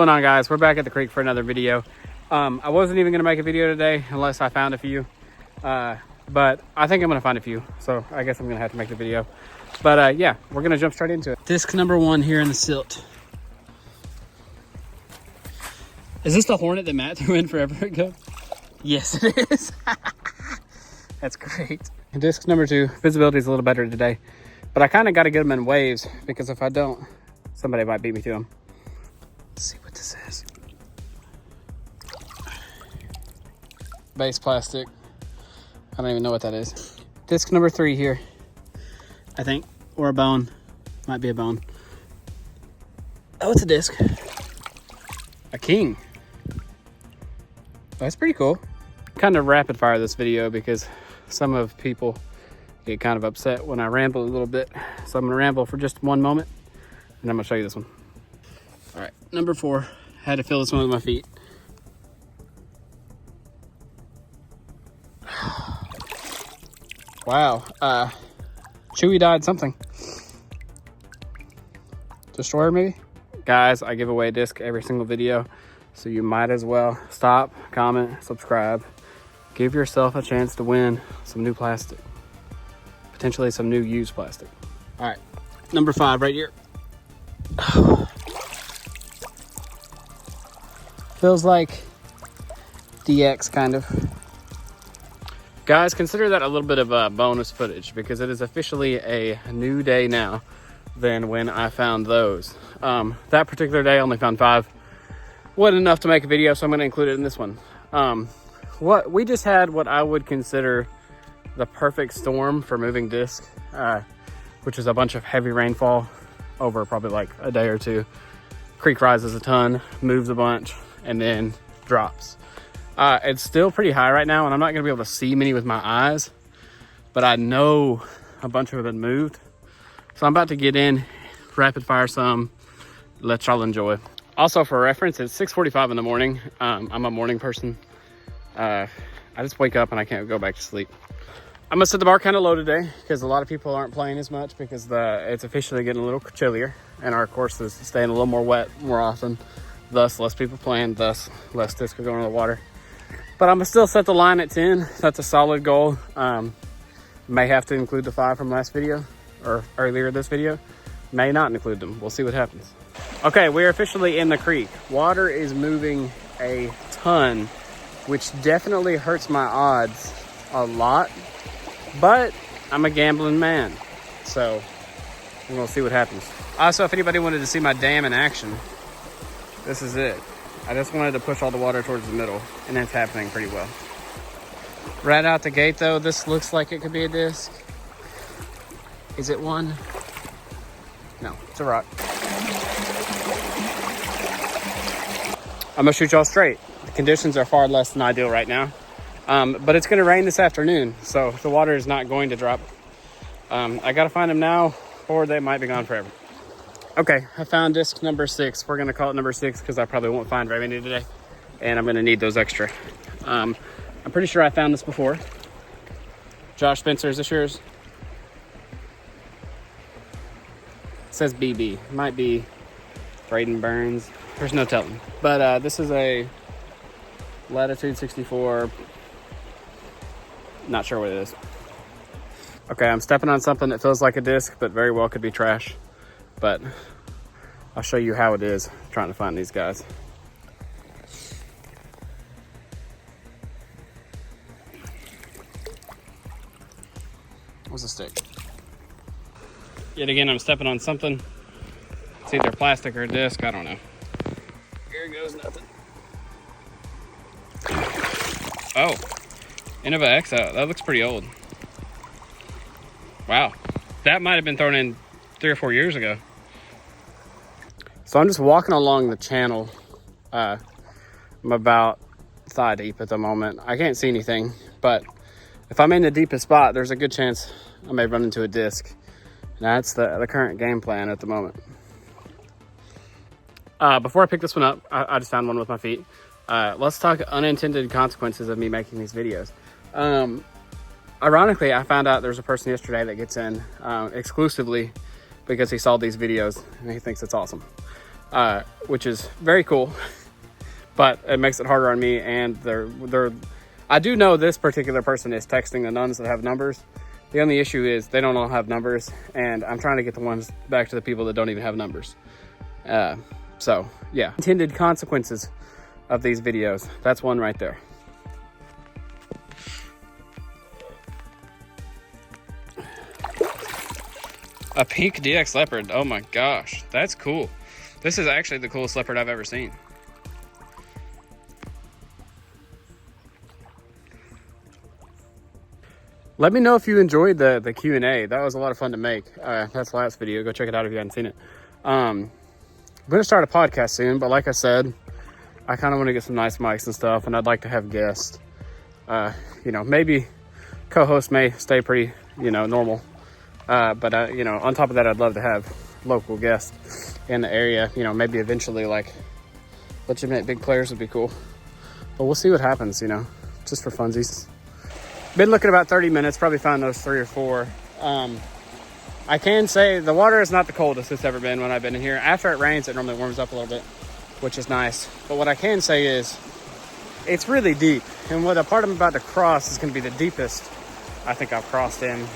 What's going on, guys? We're back at the creek for another video. I wasn't even gonna make a video today unless I found a few, but I think I'm gonna find a few, so I guess I'm gonna have to make the video. But yeah, we're gonna jump straight into it. Disc number 1 here in the silt. Is this the Hornet that Matt threw in forever ago? Yes, it is. That's great. Disc number 2, visibility is a little better today, but I kind of got to get them in waves because if I don't, somebody might beat me to them. Let's see what this is. Base plastic. I don't even know what that is. Disc number 3 here, I think, or a bone. Might be a bone. Oh, it's a disc. A king. That's pretty cool. Kind of rapid fire this video because some of people get kind of upset when I ramble a little bit. So I'm gonna ramble for just one moment and I'm gonna show you this one. All right, number 4. Had to fill this one with my feet. Wow, Chewy died something. Destroyer maybe? Guys, I give away a disc every single video, so you might as well stop, comment, subscribe. Give yourself a chance to win some new plastic. Potentially some new used plastic. All right, number 5 right here. Feels like DX kind of. Guys, consider that a little bit of bonus footage because it is officially a new day now than when I found those. That particular day I only found 5. Wasn't enough to make a video, so I'm gonna include it in this one. What we just had, what I would consider the perfect storm for moving disc, which is a bunch of heavy rainfall over probably like a day or two. Creek rises a ton, moves a bunch, and then drops. It's still pretty high right now, and I'm not gonna be able to see many with my eyes, but I know a bunch of them moved. So I'm about to get in, rapid fire some, let y'all enjoy. Also for reference, it's 6:45 in the morning. I'm a morning person. I just wake up and I can't go back to sleep. I'm gonna set the bar kind of low today because a lot of people aren't playing as much because it's officially getting a little chillier and our course is staying a little more wet more often. Thus, less people playing, thus less disc are going to the water. But I'm gonna still set the line at 10. That's a solid goal. May have to include the 5 from last video or earlier this video. May not include them. We'll see what happens. Okay, we're officially in the creek. Water is moving a ton, which definitely hurts my odds a lot, but I'm a gambling man, so we're gonna see what happens. Also, if anybody wanted to see my dam in action, this is it. I just wanted to push all the water towards the middle, and it's happening pretty well. Right out the gate though, this looks like it could be a disc. Is it one? No, it's a rock. I'm gonna shoot y'all straight. The conditions are far less than ideal right now, but it's gonna rain this afternoon, so the water is not going to drop. I gotta find them now, or they might be gone forever. Okay, I found disc number 6. We're gonna call it number 6 because I probably won't find very many today, and I'm gonna need those extra. I'm pretty sure I found this before. Josh Spencer, is this yours? It says BB. Might be Braden Burns. There's no telling. But this is a Latitude 64. Not sure what it is. Okay, I'm stepping on something that feels like a disc, but very well could be trash. But I'll show you how it is trying to find these guys. What's the stick? Yet again, I'm stepping on something. It's either plastic or a disc, I don't know. Here goes nothing. Oh, Innova X out. That looks pretty old. Wow, that might have been thrown in 3 or 4 years ago. So I'm just walking along the channel. I'm about thigh deep at the moment. I can't see anything, but if I'm in the deepest spot, there's a good chance I may run into a disc. And that's the current game plan at the moment. Before I pick this one up, I just found one with my feet. Let's talk unintended consequences of me making these videos. Ironically, I found out there's a person yesterday that gets in exclusively because he saw these videos and he thinks it's awesome. which is very cool, but it makes it harder on me. And I do know this particular person is texting the nuns that have numbers. The only issue is they don't all have numbers, and I'm trying to get the ones back to the people that don't even have numbers. So yeah, intended consequences of these videos. That's one right there. A pink DX leopard. Oh my gosh, that's cool. This is actually the coolest leopard I've ever seen. Let me know if you enjoyed the Q&A. That was a lot of fun to make. That's the last video. Go check it out if you haven't seen it. I'm going to start a podcast soon, but like I said, I kind of want to get some nice mics and stuff, and I'd like to have guests. You know, maybe co-hosts may stay pretty, you know, normal. But you know, on top of that, I'd love to have local guests in the area. You know, maybe eventually, like, legitimate big players would be cool. But we'll see what happens, you know, just for funsies. Been looking about 30 minutes, probably found those 3 or 4. I can say the water is not the coldest it's ever been when I've been in here. After it rains, it normally warms up a little bit, which is nice. But what I can say is it's really deep. And what the part I'm about to cross is going to be the deepest I think I've crossed in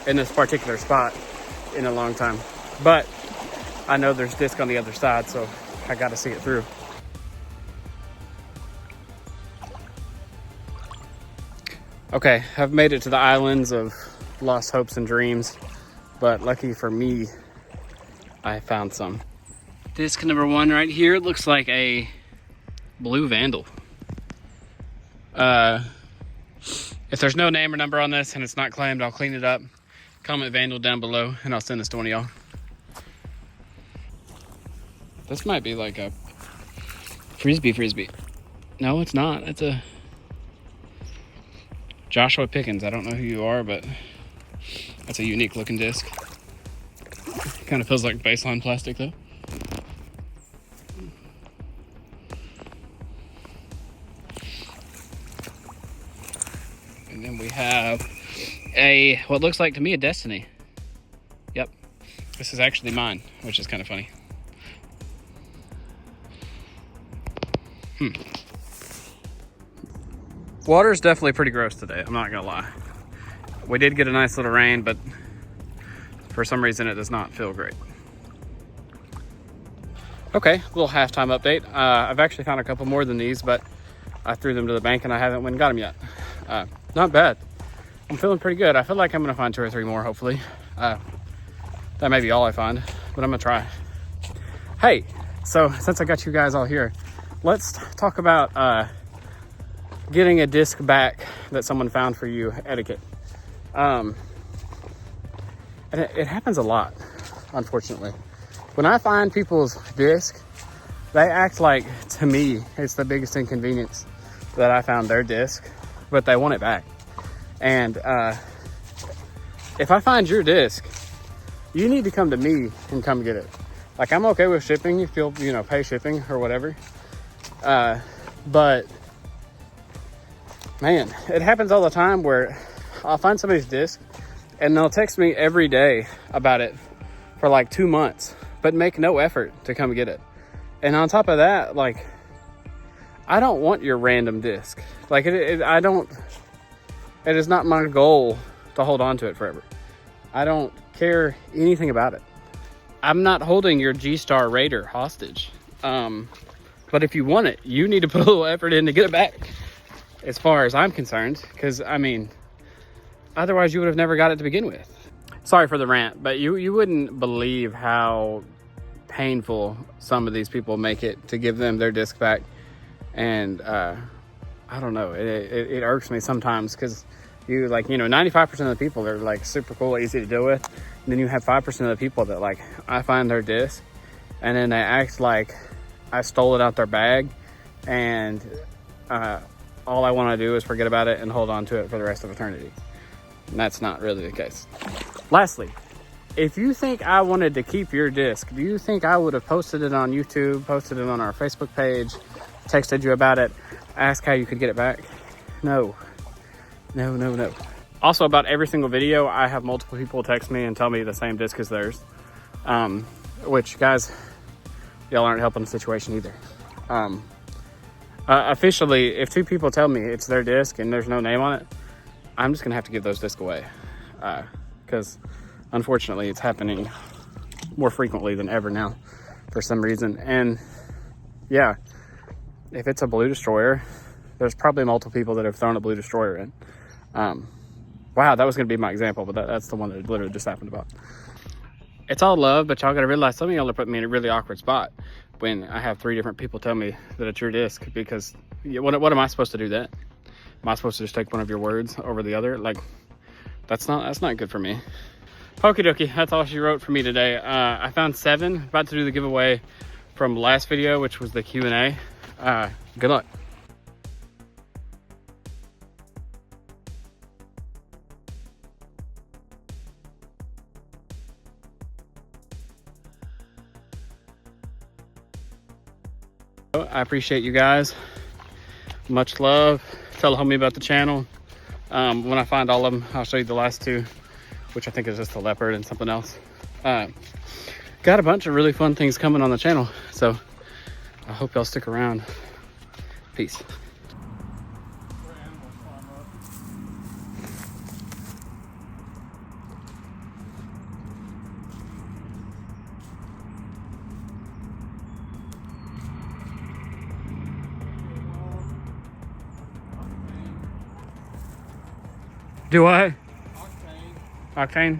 this particular spot in a long time. But I know there's disc on the other side, so I got to see it through. Okay, I've made it to the islands of lost hopes and dreams, but lucky for me, I found some. Disc number 1 right here looks like a blue vandal. If there's no name or number on this and it's not claimed, I'll clean it up. Comment vandal down below and I'll send this to one of y'all. This might be like a frisbee. No, it's not. It's a Joshua Pickens. I don't know who you are, but that's a unique looking disc. Kind of feels like baseline plastic though. And then we have what looks like to me a Destiny. Yep, this is actually mine, which is kind of funny. Water's definitely pretty gross today, I'm not gonna lie. We did get a nice little rain, but for some reason it does not feel great. Okay, little halftime update. I've actually found a couple more than these, but I threw them to the bank and I haven't went and got them yet. Not bad. I'm feeling pretty good. I feel like I'm gonna find 2 or 3 more, hopefully. That may be all I find, but I'm gonna try. Hey, so since I got you guys all here, let's talk about getting a disc back that someone found for you etiquette. And it happens a lot, unfortunately. When I find people's disc, they act like, to me, it's the biggest inconvenience that I found their disc, but they want it back. And if I find your disc, you need to come to me and come get it. Like, I'm okay with shipping if you'll, you know, pay shipping or whatever. But man, it happens all the time where I'll find somebody's disc and they'll text me every day about it for like 2 months, but make no effort to come get it. And on top of that, like, I don't want your random disc. Like, it is not my goal to hold on to it forever. I don't care anything about it. I'm not holding your G-Star Raider hostage. But if you want it, you need to put a little effort in to get it back, as far as I'm concerned, because I mean, otherwise you would have never got it to begin with. Sorry for the rant, but you wouldn't believe how painful some of these people make it to give them their disc back. And I don't know, it irks me sometimes, because you, like, you know, 95% of the people are like super cool, easy to deal with, and then you have 5% of the people that, like, I find their disc and then they act like I stole it out their bag, and all I want to do is forget about it and hold on to it for the rest of eternity. And that's not really the case. Lastly, if you think I wanted to keep your disc, do you think I would have posted it on YouTube, posted it on our Facebook page, texted you about it, asked how you could get it back? No. Also, about every single video, I have multiple people text me and tell me the same disc as theirs. Which, guys, y'all aren't helping the situation either. Officially, if 2 people tell me it's their disc and there's no name on it, I'm just gonna have to give those discs away, because unfortunately it's happening more frequently than ever now for some reason. And yeah, if it's a Blue Destroyer, there's probably multiple people that have thrown a Blue Destroyer in. Wow, that was gonna be my example, but that's the one that literally just happened about. It's all love, but y'all gotta realize some of y'all are putting me in a really awkward spot when I have 3 different people tell me that it's your disc, because what am I supposed to do that? Am I supposed to just take one of your words over the other? Like, that's not good for me. Okie dokie, that's all she wrote for me today. I found 7, about to do the giveaway from last video, which was the Q&A. Good luck. I appreciate you guys. Much love. Tell the homie about the channel. When I find all of them, I'll show you the last 2, which I think is just a leopard and something else. Got a bunch of really fun things coming on the channel, so I hope y'all stick around. Peace. Do I? Octane. Octane?